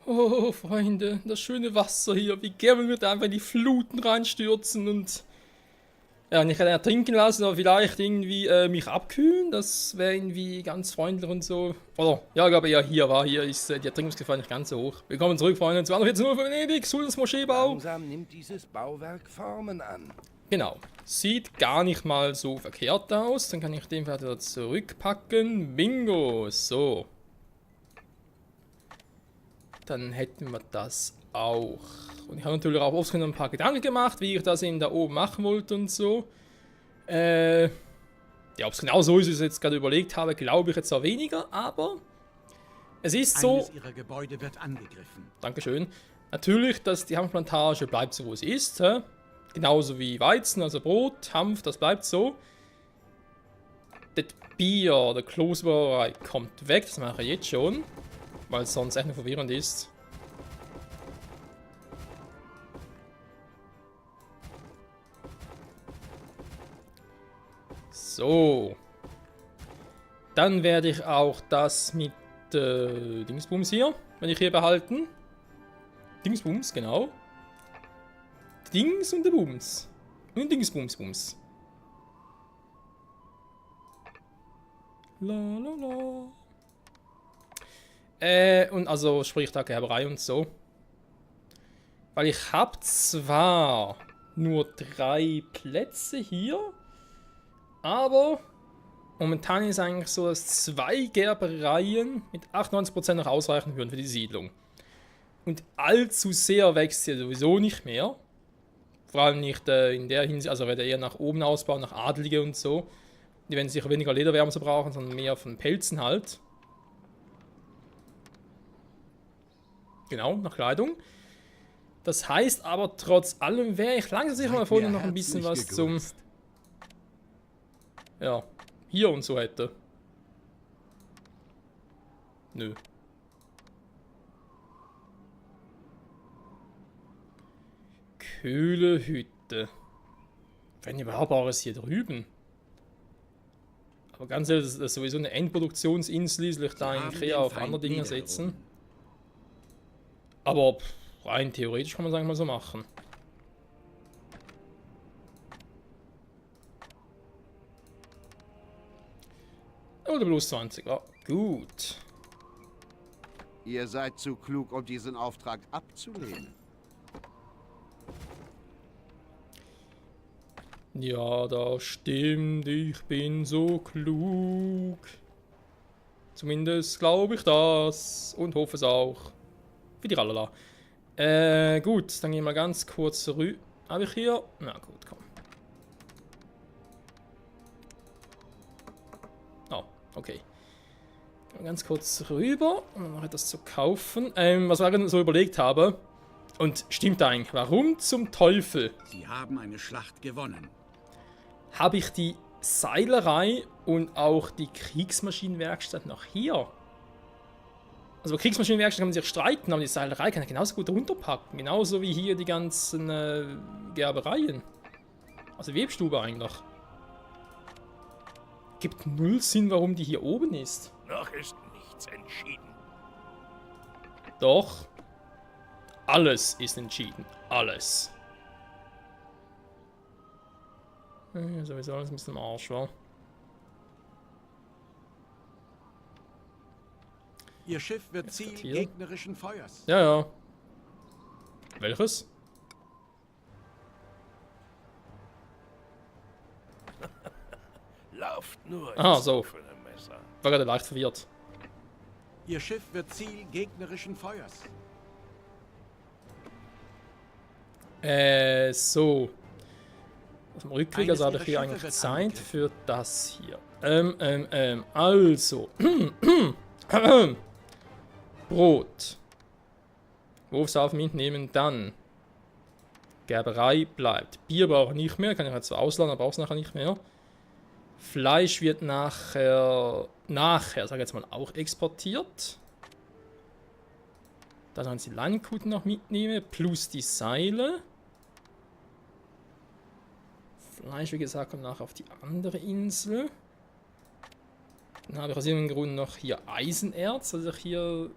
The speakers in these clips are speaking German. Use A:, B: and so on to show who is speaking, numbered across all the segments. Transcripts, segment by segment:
A: Oh, Freunde, das schöne Wasser hier. Wie gerne wir da einfach in die Fluten reinstürzen und ja, nicht ertrinken lassen, aber vielleicht irgendwie mich abkühlen. Das wäre irgendwie ganz freundlich und so. Oder, ja, ich glaube eher hier war. Hier ist die Ertrinkungsgefahr nicht ganz so hoch. Willkommen zurück, Freunde, zu 14 Uhr für Venedig, Sultans Moscheebau.
B: Langsam nimmt dieses Bauwerk Formen an.
A: Genau. Sieht gar nicht mal so verkehrt aus. Dann kann ich den wieder zurückpacken. Bingo. So. Dann hätten wir das auch. Und ich habe natürlich auch oft ein paar Gedanken gemacht, wie ich das eben da oben machen wollte und so. Ja, ob es genau so ist, wie ich es jetzt gerade überlegt habe, glaube ich jetzt zwar weniger, aber es ist so.
C: Eines ihrer Gebäude wird angegriffen.
A: Dankeschön. Natürlich, dass die Hanfplantage bleibt so, wo es ist. Hä? Genauso wie Weizen, also Brot, Hanf, das bleibt so. Das Bier, der Kloßbrauerei kommt weg, das mache ich jetzt schon. Weil es sonst echt nur verwirrend ist. So. Dann werde ich auch das mit Dingsbums hier, wenn ich hier behalten. Dingsbums, genau. Dings und der Bums. Und Dingsbumsbums. La la la. Und also sprich da Gerberei und so. Weil ich habe zwar nur 3 Plätze hier, aber momentan ist eigentlich so, dass 2 Gerbereien mit 98% noch ausreichen würden für die Siedlung. Und allzu sehr wächst sie sowieso nicht mehr. Vor allem nicht in der Hinsicht, also werde eher nach oben ausbauen, nach Adelige und so. Die werden sicher weniger Lederwärme so brauchen, sondern mehr von Pelzen halt. Genau, nach Kleidung. Das heißt aber, trotz allem wäre ich langsam sicher mal vorhin noch ein bisschen was zum... Ja, hier und so hätte. Nö. Köhlehütte. Wenn überhaupt auch ist hier drüben. Aber ganz ehrlich, das ist sowieso eine Endproduktionsinsel, soll ich da eigentlich eher auf andere Dinge setzen. Aber rein theoretisch kann man es eigentlich mal so machen. Oder bloß 20, ja, gut.
B: Ihr seid zu klug, um diesen Auftrag abzulehnen.
A: Ja, das stimmt, ich bin so klug. Zumindest glaube ich das und hoffe es auch. Für die Rallala. Gut, dann gehen wir mal ganz kurz zurück. Habe ich hier? Na gut, komm. Oh, okay. Gehen wir ganz kurz rüber, um noch etwas zu kaufen. Was ich gerade so überlegt habe. Und stimmt eigentlich, warum zum Teufel
C: Sie haben eine Schlacht gewonnen.
A: habe ich die Seilerei und auch die Kriegsmaschinenwerkstatt noch hier? Also bei Kriegsmaschinenwerkstatt kann man sich streiten, aber die Seilerei kann ich genauso gut runterpacken. Genauso wie hier die ganzen Gerbereien. Also Webstube eigentlich. Gibt null Sinn, warum die hier oben ist.
D: Noch ist nichts entschieden.
A: Doch. Alles ist entschieden. Alles. Sowieso alles ein bisschen am Arsch, wa?
C: Ihr Schiff wird Ziel gegnerischen Feuers.
A: Ja, ja. Welches?
D: Lauft nur
A: Ah,
D: ins
A: so.
D: offene Messer.
A: War gerade leicht verwirrt.
C: Ihr Schiff wird Ziel gegnerischen Feuers.
A: So. Auf dem Rückweg, also habe ich hier eigentlich Zeit für das hier. Also. Brot. Wurfsauf mitnehmen, dann. Gerberei bleibt. Bier brauche ich nicht mehr, kann ich jetzt zwar ausladen, aber brauche es nachher nicht mehr. Fleisch wird nachher, sage ich jetzt mal, auch exportiert. Dann sollen sie die Leinenkuten noch mitnehmen, plus die Seile. Fleisch, wie gesagt, kommt nachher auf die andere Insel. Dann habe ich aus irgendeinem Grund noch hier Eisenerz, also hier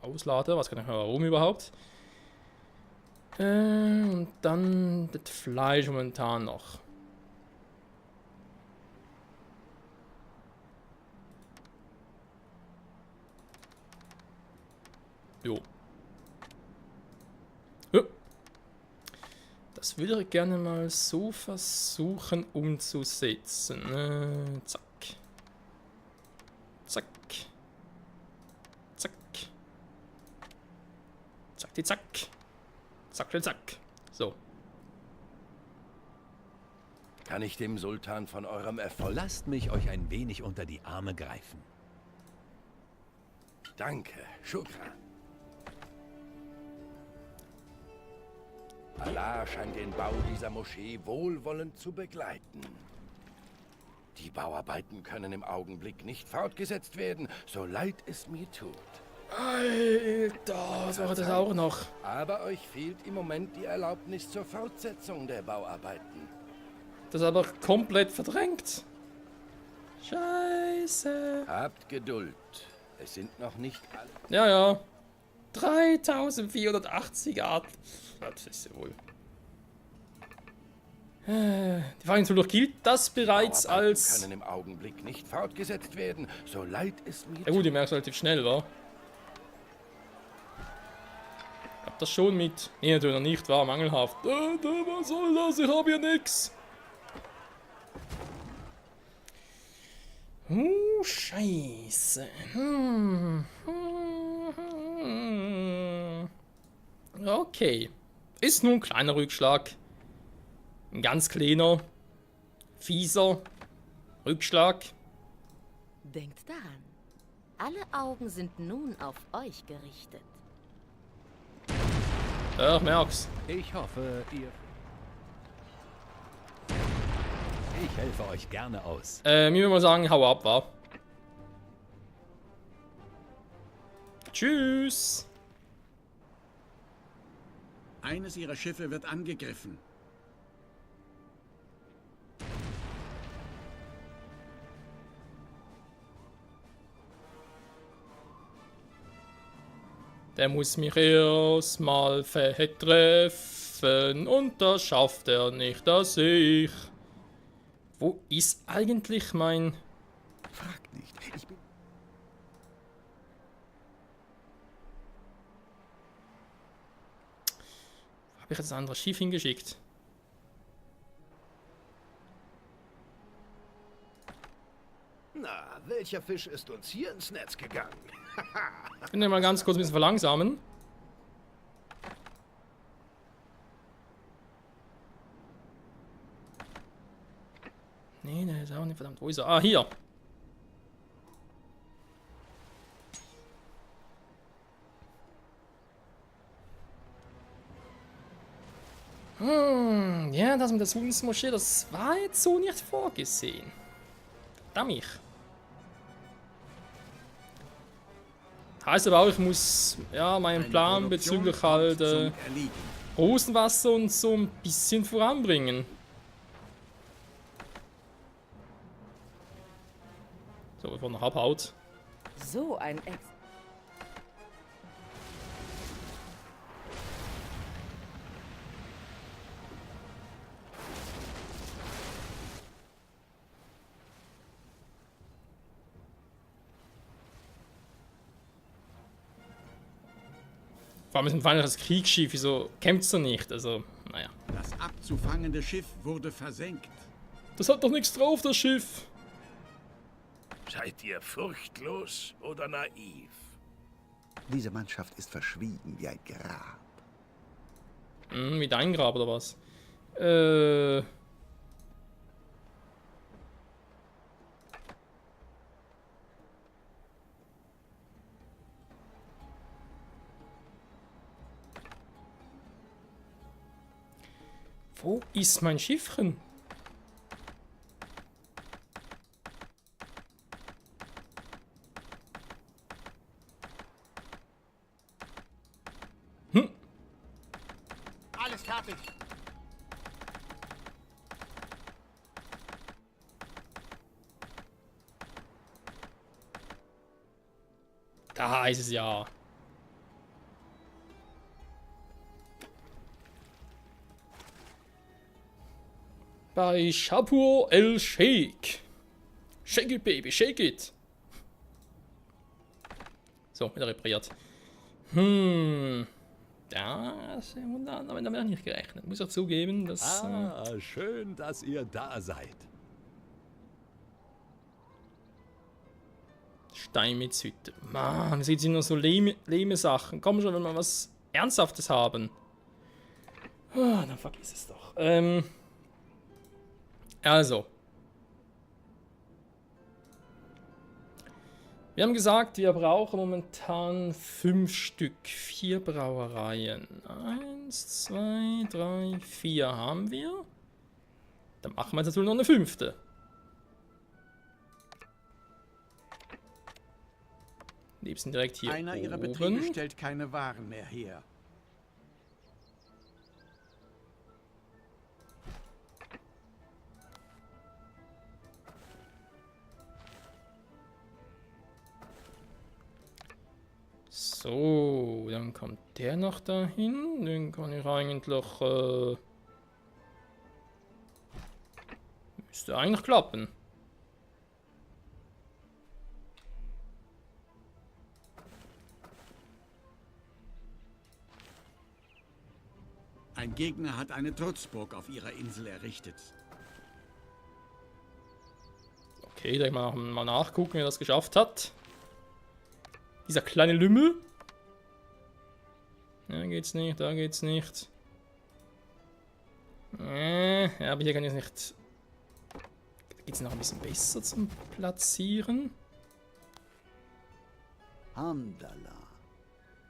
A: Auslader, was kann ich warum überhaupt? Und dann das Fleisch momentan noch. Jo. Ja. Das würde ich gerne mal so versuchen umzusetzen. Zack. Zack. Zack. Zack, die zack. Zack, die zack. So.
D: Kann ich dem Sultan von eurem Erfolg...
E: Lasst mich euch ein wenig unter die Arme greifen.
D: Danke, Shukran. Allah scheint den Bau dieser Moschee wohlwollend zu begleiten. Die Bauarbeiten können im Augenblick nicht fortgesetzt werden, so leid es mir tut.
A: Alter, was war das auch noch?
D: Aber euch fehlt im Moment die Erlaubnis zur Fortsetzung der Bauarbeiten.
A: Das ist aber komplett verdrängt. Scheiße.
D: Habt Geduld. Es sind noch nicht alle...
A: Ja, ja. 3480 Art. Das ist ja wohl. Die Frage ist natürlich, gilt das bereits
D: Bauarbeiten
A: als...
D: können im Augenblick nicht fortgesetzt werden, so leid es mir
A: Ja gut, ich merke es relativ schnell, wa? Ich hab das schon mit... Nee, natürlich noch nicht, war mangelhaft. Was soll das? Ich hab hier nix. Scheiße. Okay. Ist nur ein kleiner Rückschlag. Ein ganz kleiner, fieser Rückschlag.
F: Denkt daran, alle Augen sind nun auf euch gerichtet.
A: Ja, ich merk's.
E: Ich hoffe, ihr... Ich helfe euch gerne aus.
A: Ich würde mal sagen, hau ab, wa? Tschüss.
C: Eines ihrer Schiffe wird angegriffen.
A: Der muss mich erstmal treffen und das schafft er nicht, dass ich. Wo ist eigentlich mein...
B: Fragt nicht. Ich bin...
A: Habe ich jetzt ein anderes Schiff hingeschickt?
G: Na, welcher Fisch ist uns hier ins Netz gegangen?
A: Ich will den mal ganz kurz ein bisschen verlangsamen. Nee, der ist auch nicht verdammt. Wo ist er? Ah, hier. Ja, das mit der Sultansmoschee, das war jetzt so nicht vorgesehen. Verdammt. Heißt aber auch, ich muss ja meinen
C: Eine
A: Plan
C: Produktion
A: bezüglich
C: kommt
A: halt
C: zum Erliegen.
A: Rosenwasser und so ein bisschen voranbringen. So, bevor er noch abhaut.
F: So ein Ex...
A: Vor allem ist ein feindliches Kriegsschiff, wieso kämpft er nicht? Also, naja.
C: Das abzufangende Schiff wurde versenkt.
A: Das hat doch nichts drauf, das Schiff.
D: Seid ihr furchtlos oder naiv?
B: Diese Mannschaft ist verschwiegen wie ein Grab.
A: Wie dein Grab oder was? Wo ist mein Schiffchen?
G: Alles fertig.
A: Da ist es ja. bei Shapur El Sheikh. Shake it, baby, shake it. So, wieder repariert. Das damit habe ich nicht gerechnet. Muss ich zugeben, dass...
E: Schön, dass ihr da seid.
A: Steinmetzhütte. Mann, es sind nur so lehme Sachen. Komm schon, wenn wir was Ernsthaftes haben. Dann vergiss es doch. Also. Wir haben gesagt, wir brauchen momentan 5 Stück. 4 Brauereien. 1, 2, 3, 4 haben wir. Dann machen wir jetzt natürlich noch eine 5. Liebsten direkt hier
C: Einer ihrer
A: oben.
C: Betriebe stellt keine Waren mehr her.
A: So, dann kommt der noch dahin. Den kann ich eigentlich... müsste eigentlich klappen.
C: Ein Gegner hat eine Trutzburg auf ihrer Insel errichtet.
A: Okay, dann mal nachgucken, wer das geschafft hat. Dieser kleine Lümmel. Da geht's nicht, da geht's nicht. Ja, aber hier kann ich es nicht... Da geht's noch ein bisschen besser zum Platzieren.
B: Hamdallah.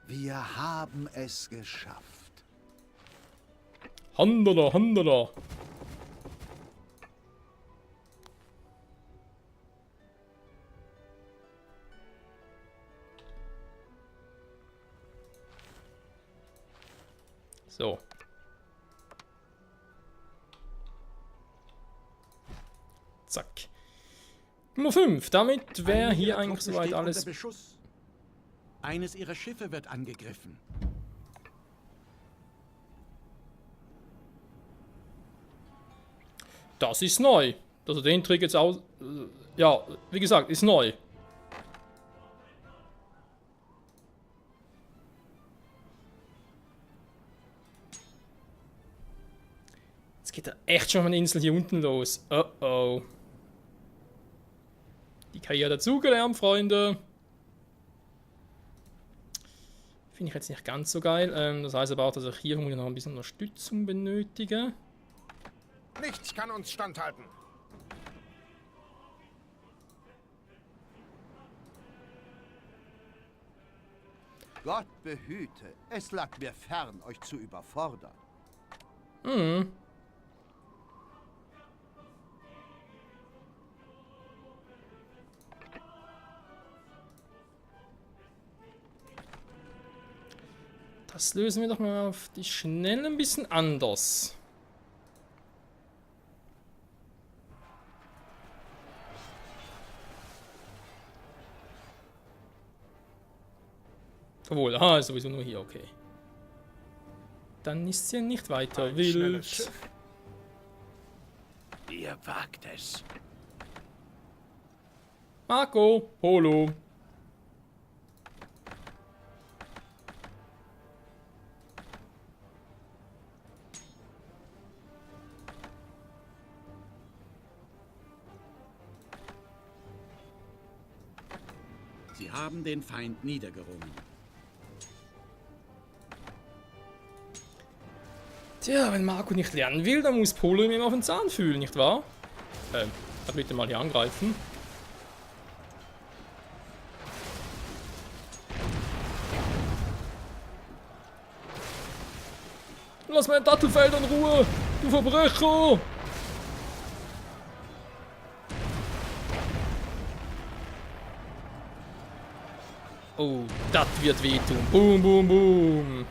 B: Wir haben es geschafft.
A: Handala, handala. So. Zack. Nummer 5. Damit wäre
C: Eine
A: hier
C: ihrer
A: eigentlich
C: Truppen
A: soweit
C: steht
A: alles.
C: unter Beschuss. Eines ihrer Schiffe wird angegriffen.
A: Das ist neu. Also den Trick jetzt aus. Ja, wie gesagt, ist neu. Jetzt geht er echt schon von der Insel hier unten los. Oh oh. Die KI dazugelernt, Freunde. Finde ich jetzt nicht ganz so geil. Das heißt aber auch, dass ich hier noch ein bisschen Unterstützung benötige.
G: Nichts kann uns standhalten.
B: Gott behüte, es lag mir fern, euch zu überfordern.
A: Mhm. Das lösen wir doch mal auf die Schnelle ein bisschen anders. Obwohl, aha, ist sowieso nur hier, okay. Dann ist sie nicht weiter wild.
D: Ihr wagt es.
A: Marco Polo.
C: Sie haben den Feind niedergerungen.
A: Tja, wenn Marco nicht lernen will, dann muss Polo ihm auf den Zahn fühlen, nicht wahr? Bitte mal hier angreifen. Lass mein Dattelfeld in Ruhe, du Verbrecher! Oh, das wird wehtun. Boom, boom, boom.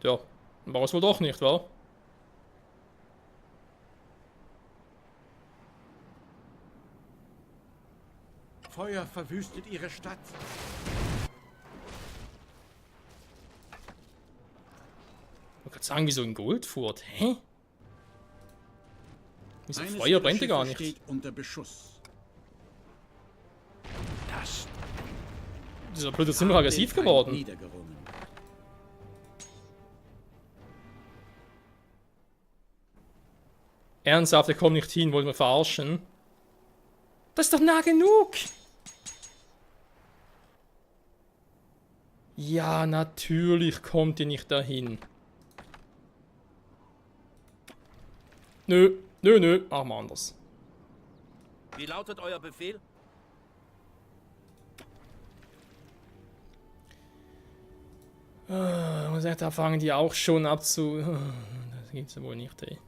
A: Ja, war es wohl doch nicht, wa?
C: Feuer verwüstet ihre Stadt.
A: Ich kann sagen, wieso in Goldfurt? Hä? Wieso
C: Eines
A: Feuer
C: ihrer
A: brennt ja gar
C: Schiffe
A: nicht?
C: steht unter Beschuss.
D: Das
A: Dieser Blöde sind noch
C: Haben
A: aggressiv
C: den Feind
A: geworden.
C: niedergerungen.
A: Ernsthaft, der kommt nicht hin, wollen wir verarschen? Das ist doch nah genug! Ja, natürlich kommt ihr nicht dahin. Nö, nö, nö, machen wir anders.
H: Wie lautet euer Befehl?
A: Man sagt, da fangen die auch schon ab zu... Das geht's ja wohl nicht, ey.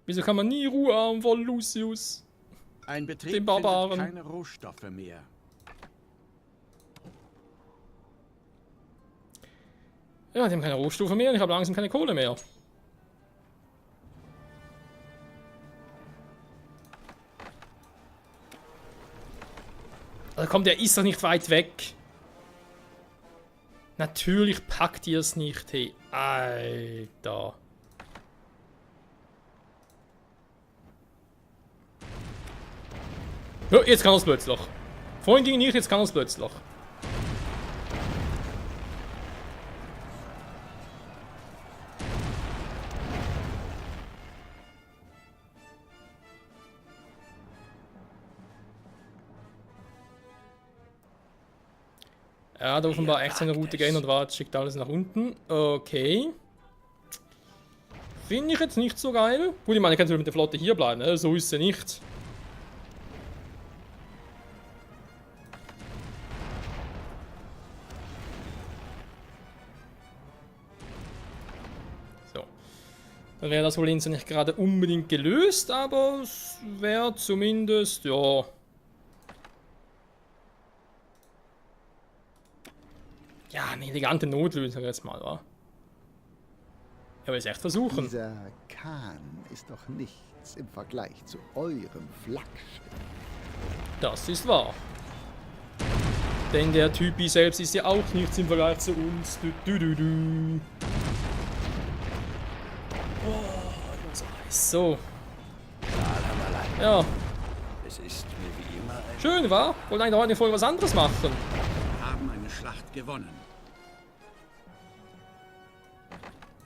A: Wieso kann man nie Ruhe haben von Lucius?
C: Ein Betrieb
A: Den Barbaren.
C: findet keine Rohstoffe mehr.
A: Ja, die haben keine Rohstoffe mehr und ich habe langsam keine Kohle mehr. Also komm, der ist doch nicht weit weg. Natürlich packt ihr es nicht, hey. Alter. Ja, jetzt kann er es plötzlich. Vorhin ging nicht, jetzt kann er es plötzlich. Er hat offenbar echt seine Route geändert und war, schickt alles nach unten. Okay. Finde ich jetzt nicht so geil. Gut, ich meine, ich kann natürlich mit der Flotte hier bleiben, ne? So ist sie nicht. So. Dann wäre das wohl nicht gerade unbedingt gelöst, aber es wäre zumindest, ja... Ja, eine elegante Notlösung jetzt mal, wa? Ich will es echt versuchen.
B: Dieser Kahn ist doch nichts im Vergleich zu eurem Flaggschiff.
A: Das ist wahr. Denn der Typi selbst ist ja auch nichts im Vergleich zu uns. Oh, unser Eis. So. Ja,
D: Es ist mir wie immer ein...
A: schön, wa? Wollte eigentlich heute eine Folge was anderes machen.
C: Wir haben eine Schlacht gewonnen.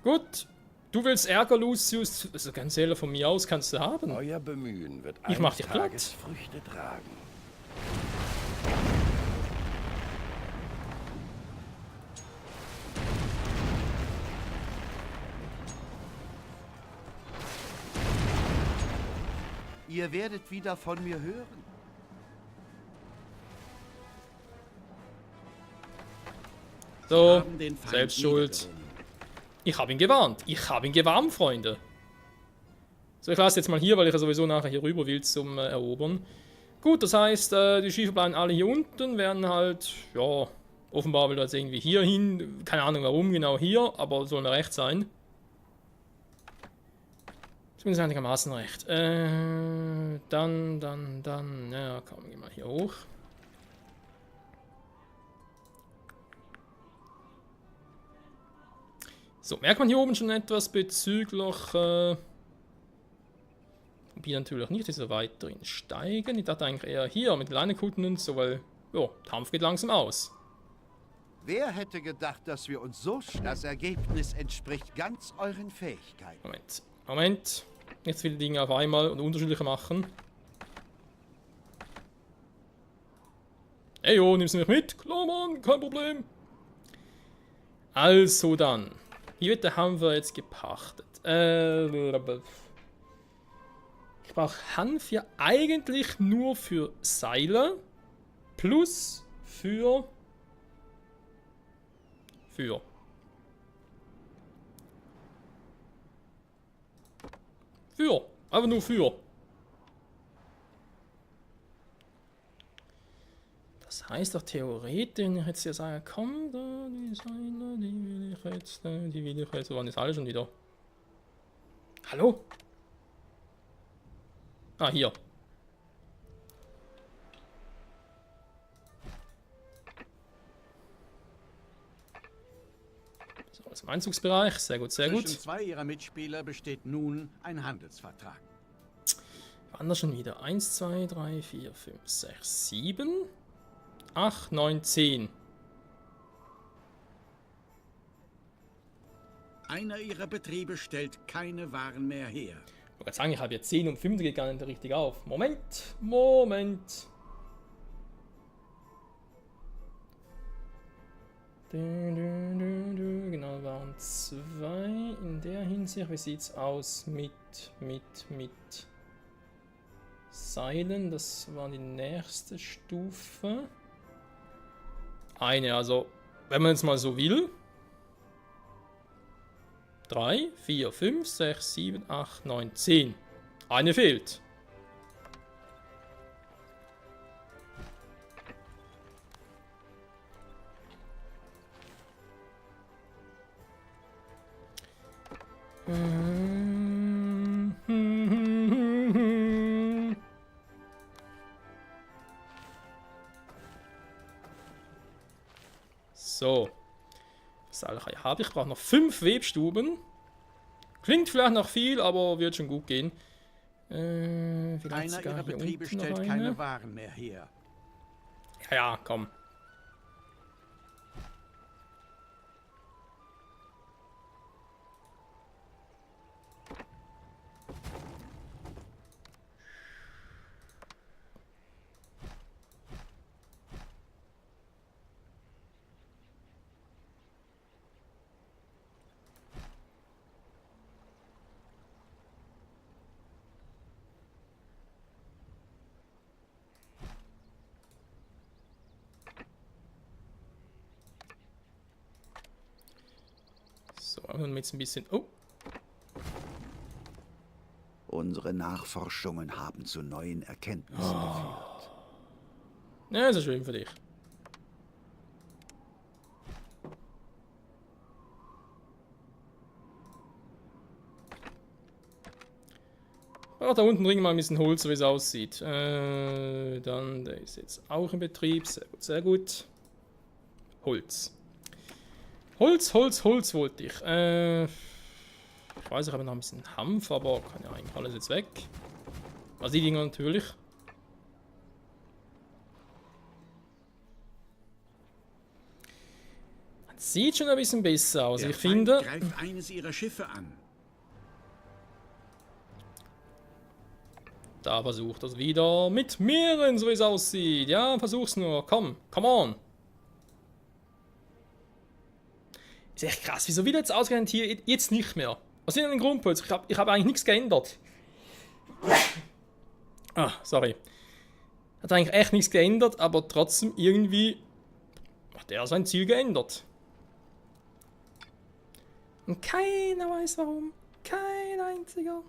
A: Gut. Du willst Ärger, Lucius? Also ganz ehrlich, von mir aus kannst du haben.
D: Euer Bemühen wird
A: Ich mach
D: eines
A: dich platt.
D: Tages Früchte tragen.
B: Ihr werdet wieder von mir hören.
A: So,
C: Haben den Feind
A: selbst schuld.
C: niedergerungen.
A: Ich habe ihn gewarnt. Ich habe ihn gewarnt, Freunde. So, ich lasse jetzt mal hier, weil ich ja sowieso nachher hier rüber will zum Erobern. Gut, das heißt, die Schiffe bleiben alle hier unten, werden halt, ja, offenbar will er jetzt irgendwie hier hin. Keine Ahnung warum, genau hier, aber soll recht sein. Zumindest einigermaßen recht. Dann, ja, komm, geh mal hier hoch. So, merkt man hier oben schon etwas bezüglich, wie natürlich nicht, diese weiterhin steigen. Ich dachte eigentlich eher hier mit Leinekutten und so, weil, ja, der Kampf geht langsam aus.
B: Wer hätte gedacht, dass wir uns so... Das Ergebnis entspricht ganz euren Fähigkeiten.
A: Moment. Nicht viele Dinge auf einmal und unterschiedliche machen. Ey, jo, nimmst du mich mit? Klar, Mann, kein Problem. Also dann. Wie Wette haben wir jetzt gepachtet? Ich brauche Hanf ja eigentlich nur für Seile. Plus für... Einfach nur für. Das heißt doch theoretisch, wenn ich jetzt hier sage, komm da, die Seile, die will ich jetzt, wo waren das alle schon wieder? Hallo? Ah, hier. Also im Einzugsbereich. Sehr gut, sehr gut.
C: Zwischen zwei ihrer Mitspieler besteht nun ein Handelsvertrag.
A: Waren da schon wieder? 1, 2, 3, 4, 5, 6, 7, 8, 9, 10.
C: Einer ihrer Betriebe stellt keine Waren mehr her.
A: Ich wollte sagen, ich habe jetzt 10 und 5 gegangen richtig auf. Moment, Moment. Genau, waren 2 in der Hinsicht. Wie sieht es aus mit Seilen? Das war die nächste Stufe. Eine, also, wenn man jetzt mal so will. 3, 4, 5, 6, 7, 8, 9, 10. Eine fehlt. So. Salchai habe ich. Brauche noch 5 Webstuben. Klingt vielleicht noch viel, aber wird schon gut gehen. Vielleicht
C: Einer
A: sogar
C: ihrer
A: hier
C: Betriebe
A: unten noch
C: stellt
A: eine.
C: keine Waren mehr her.
A: Ja, ja, komm. So, und jetzt ein bisschen. Oh,
B: Unsere Nachforschungen haben zu neuen Erkenntnissen geführt.
A: ja, ist ja schön für dich. Da unten bringen wir mal ein bisschen Holz, so wie es aussieht. Dann, der ist jetzt auch in Betrieb. Sehr gut, sehr gut. Holz. Holz wollte ich. Ich weiß, ich habe noch ein bisschen Hanf, aber kann ja eigentlich alles jetzt weg. Also die Dinger natürlich. Das sieht schon ein bisschen besser aus.
C: Der
A: Ich
C: Feind
A: finde.
C: greift eines ihrer Schiffe an.
A: Da versucht das wieder mit mehreren, so wie es aussieht. Ja, versuch's nur. Komm, come on. Ist echt krass. Wieso wieder jetzt ausgerechnet hier jetzt nicht mehr? Was sind denn die Grundpolz? Ich hab eigentlich nichts geändert. Ah, sorry. Hat eigentlich echt nichts geändert, aber trotzdem irgendwie hat er sein Ziel geändert. Und keiner weiß warum. Kein einziger.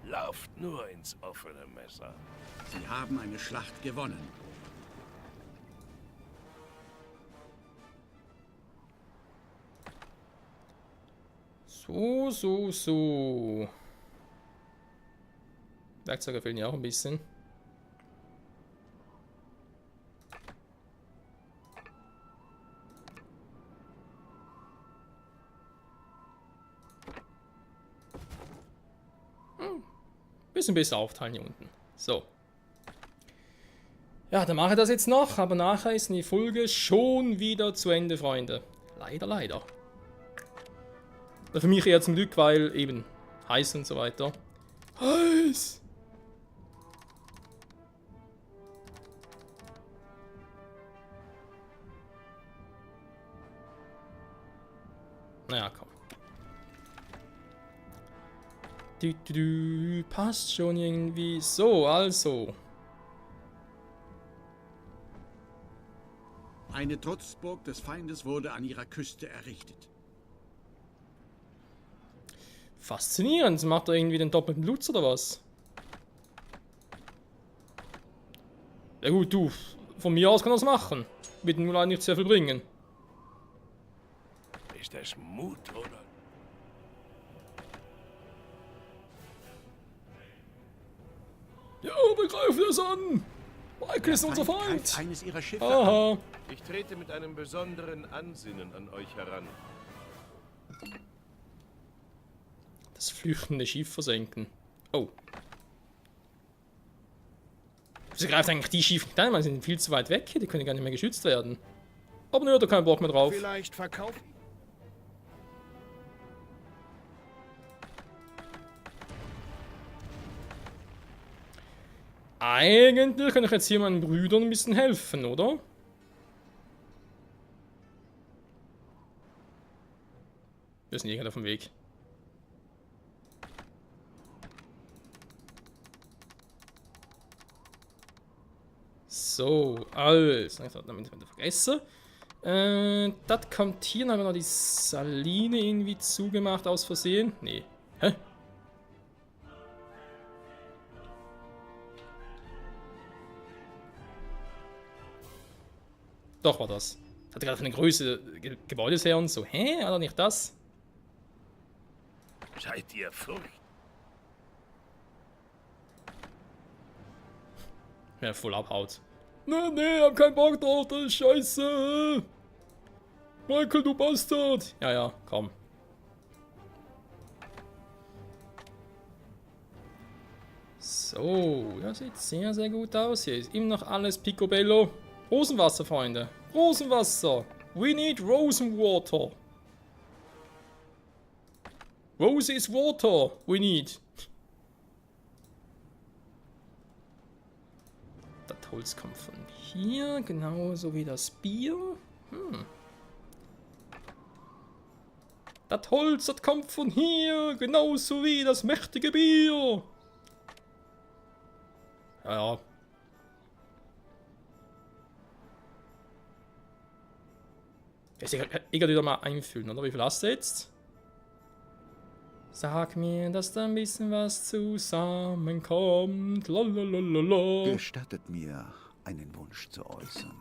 D: Lauft nur ins offene Messer.
C: Sie haben eine Schlacht gewonnen.
A: So. Werkzeuge fehlen ja auch ein bisschen. Bisschen besser aufteilen hier unten. So. Ja, dann mache ich das jetzt noch, aber nachher ist die Folge schon wieder zu Ende, Freunde. Leider, leider. Für mich eher zum Glück, weil eben heiß und so weiter. Heiß! Naja, komm. Passt schon irgendwie. So, also.
C: Eine Trutzburg des Feindes wurde an ihrer Küste errichtet.
A: Faszinierend. Macht er irgendwie den doppelten Lutz oder was? Ja gut, du. Von mir aus kann er es machen. Wird nur leider nicht sehr viel bringen.
D: Ist das Mut, oder?
A: Ja, begreift es an! Michael ist unser
C: Feind
A: Feind!
C: greift eines ihrer Schiffe an.
A: Aha!
H: Ich trete mit einem besonderen Ansinnen an euch heran.
A: Das flüchtende Schiff versenken. Oh. Wieso greift eigentlich die Schiffe nicht an? Weil sie sind viel zu weit weg hier, die können gar nicht mehr geschützt werden. Aber nö, da keinen Bock mehr drauf.
G: Vielleicht verkaufen.
A: Eigentlich kann ich jetzt hier meinen Brüdern ein bisschen helfen, oder? Wir sind irgendwann auf dem Weg. So, also, damit ich nicht vergesse. Das kommt hier, dann haben wir noch die Saline irgendwie zugemacht aus Versehen. Nee. Hä? Doch, war das. Hat gerade von der Größe Gebäudes her und so. Hä? Oder nicht das?
H: Seid ihr furcht?
A: Ja, voll abhaut. Nee, hab keinen Bock drauf, das ist scheiße. Michael, du Bastard. Ja, komm. So, das sieht sehr, sehr gut aus. Hier ist immer noch alles picobello. Rosenwasser, Freunde. Rosenwasser. We need Rosenwater. Rose is water. We need. Das Holz kommt von hier, genauso wie das Bier. Das Holz, das kommt von hier, genauso wie das mächtige Bier. Ja. Ich kann wieder mal einfüllen, oder? Wie viel hast du jetzt? Sag mir, dass da ein bisschen was zusammenkommt. Lalalala.
B: Gestattet mir, einen Wunsch zu äußern.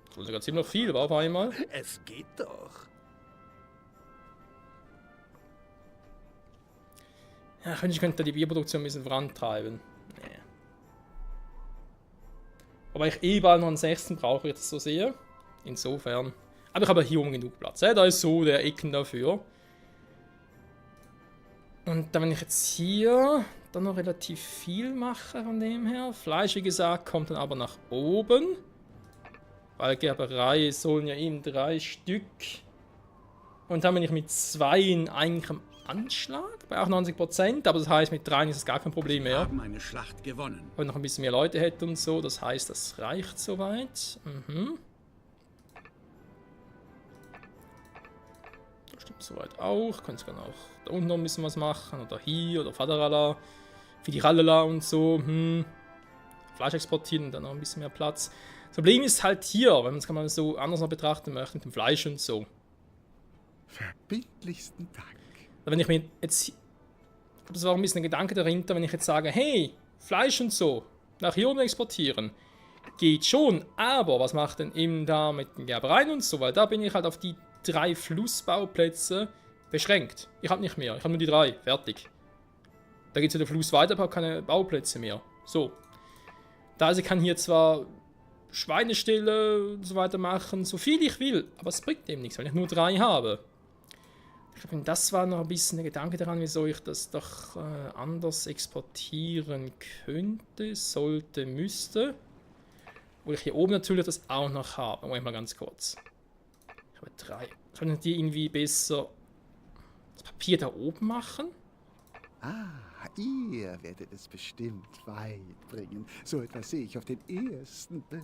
A: Das ist sogar ziemlich viel, war auf einmal.
G: Es geht doch.
A: Ja, ich könnte die Bierproduktion ein bisschen vorantreiben. Nee. Aber ich bald noch einen 6. brauche, ich das so sehe. Insofern. Aber ich habe hier oben genug Platz. Da ist so der Ecken dafür. Und dann, wenn ich jetzt hier dann noch relativ viel mache von dem her. Fleisch, wie gesagt, kommt dann aber nach oben. Weil Gerberei sollen ja eben 3 Stück. Und dann bin ich mit 2 eigentlich am Anschlag, bei 98%, aber das heißt, mit 3 ist es gar kein Problem
C: Wir
A: mehr.
C: haben eine Schlacht gewonnen.
A: Wenn noch ein bisschen mehr Leute hätte und so, das heißt, das reicht soweit. Das stimmt soweit auch. Kannst gerne auch da unten noch ein bisschen was machen, oder hier, oder Faderala, Fidiralala und so. Fleisch exportieren und dann noch ein bisschen mehr Platz. Das Problem ist halt hier, wenn man es mal so anders noch betrachten möchte, mit dem Fleisch und so.
B: Verbindlichsten Dank.
A: Wenn ich mir jetzt, ich glaube, das war auch ein bisschen ein Gedanke dahinter, wenn ich jetzt sage, hey, Fleisch und so, nach hier oben exportieren, geht schon, aber was macht denn eben da mit den Gerbereien und so, weil da bin ich halt auf die 3 Flussbauplätze beschränkt. Ich habe nicht mehr, ich habe nur die 3, fertig. Da geht es ja der Fluss weiter, aber keine Bauplätze mehr. So. Da also kann hier zwar Schweineställe und so weiter machen, so viel ich will, aber es bringt eben nichts, weil ich nur 3 habe. Ich glaube, das war noch ein bisschen der Gedanke daran, wieso ich das doch anders exportieren könnte, sollte, müsste. Wo ich hier oben natürlich das auch noch habe. Moment mal ganz kurz. Ich habe 3. Können die irgendwie besser das Papier da oben machen?
B: Ah, ihr werdet es bestimmt weit bringen. So etwas sehe ich auf den ersten Blick.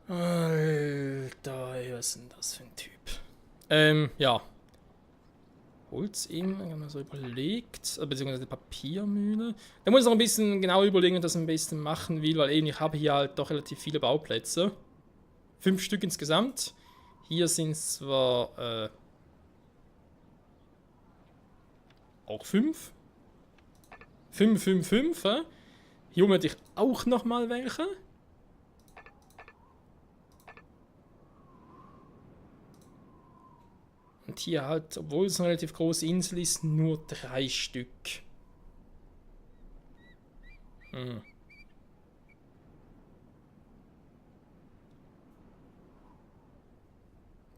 A: Alter, was ist denn das für ein Typ? Ja. Holz eben, wenn man so überlegt, beziehungsweise die Papiermühle. Da muss ich noch ein bisschen genau überlegen, was ich am besten machen will, weil eben ich habe hier halt doch relativ viele Bauplätze. 5 Stück insgesamt. Hier sind es zwar auch 5. 5, 5, 5. Hier oben hätte ich auch nochmal welche. Und hier halt, obwohl es eine relativ große Insel ist, nur 3 Stück. Hm.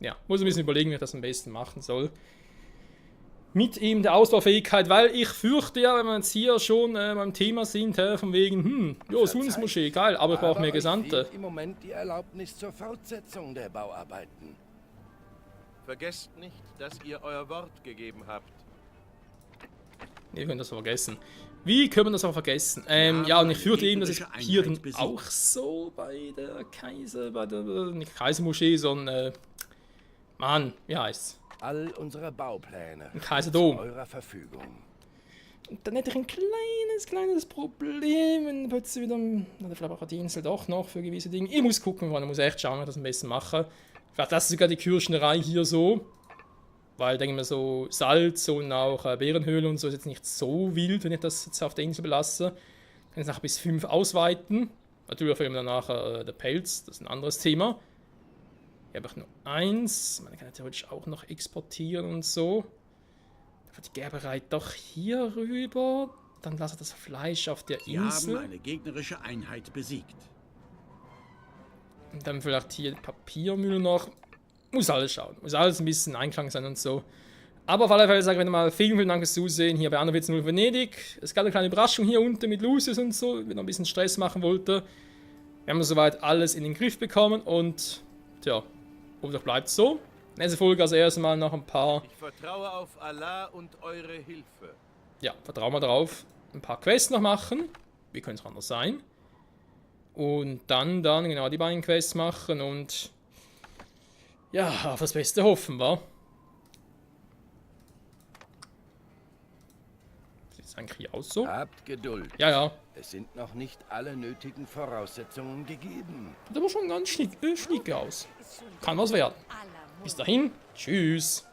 A: Ja, muss ein bisschen überlegen, wie ich das am besten machen soll. Mit ihm der Ausbaufähigkeit, weil ich fürchte ja, wenn wir jetzt hier schon beim Thema sind, von wegen, ja, Sunnis-Moschee, geil, aber ich brauche mehr
D: euch
A: Gesandte.
D: fehlt im Moment die Erlaubnis zur Fortsetzung der Bauarbeiten.
H: Vergesst nicht, dass ihr euer Wort gegeben habt.
A: Nee, wir können das vergessen. Wie können wir das auch vergessen? Ja, und ich fürchte eben, das ist hier dann auch so bei der nicht Kaisermoschee, sondern, Mann, wie heißt's?
D: All unsere Baupläne
A: Ein Kaiserdom.
D: zu eurer Verfügung.
A: Und dann hätte ich ein kleines Problem, wenn plötzlich wieder, oder vielleicht auch die Insel doch noch für gewisse Dinge. Ich muss gucken, ich muss echt schauen, wie ich das am besten mache. Vielleicht das ist sogar die Kirschnerei hier so. Weil, denke ich mir, so Salz und auch Bärenhöhle und so ist jetzt nicht so wild, wenn ich das jetzt auf der Insel belasse. Ich kann jetzt nachher bis 5 ausweiten. Natürlich fehlt mir dann nachher der Pelz, das ist ein anderes Thema. Hier habe ich nur 1. Man kann theoretisch auch noch exportieren und so. Dann wird die Gerberei doch hier rüber. Dann lasse ich das Fleisch auf der
C: Sie
A: Insel.
C: haben eine gegnerische Einheit besiegt.
A: Und dann vielleicht hier die Papiermühle noch. Muss alles schauen. Muss alles ein bisschen in Einklang sein und so. Aber auf alle Fälle sage ich wieder mal vielen Dank fürs Zusehen hier bei Anno 0 Venedig. Es gab eine kleine Überraschung hier unten mit Lucius und so, wie noch ein bisschen Stress machen wollte. Wir haben soweit alles in den Griff bekommen und tja, hoffentlich bleibt es so. Nächste Folge also erstmal noch ein paar.
H: Ich vertraue auf Allah und eure Hilfe.
A: Ja, vertrauen wir darauf. Ein paar Quests noch machen. Wie könnte es anders sein? Und dann genau die beiden Quests machen und ja, auf das Beste hoffen wir. Sieht es eigentlich hier aus so?
D: Habt Geduld.
A: Ja.
D: Es sind noch nicht alle nötigen Voraussetzungen gegeben.
A: Sieht aber schon ganz schnieke aus. Kann was werden. Bis dahin, tschüss.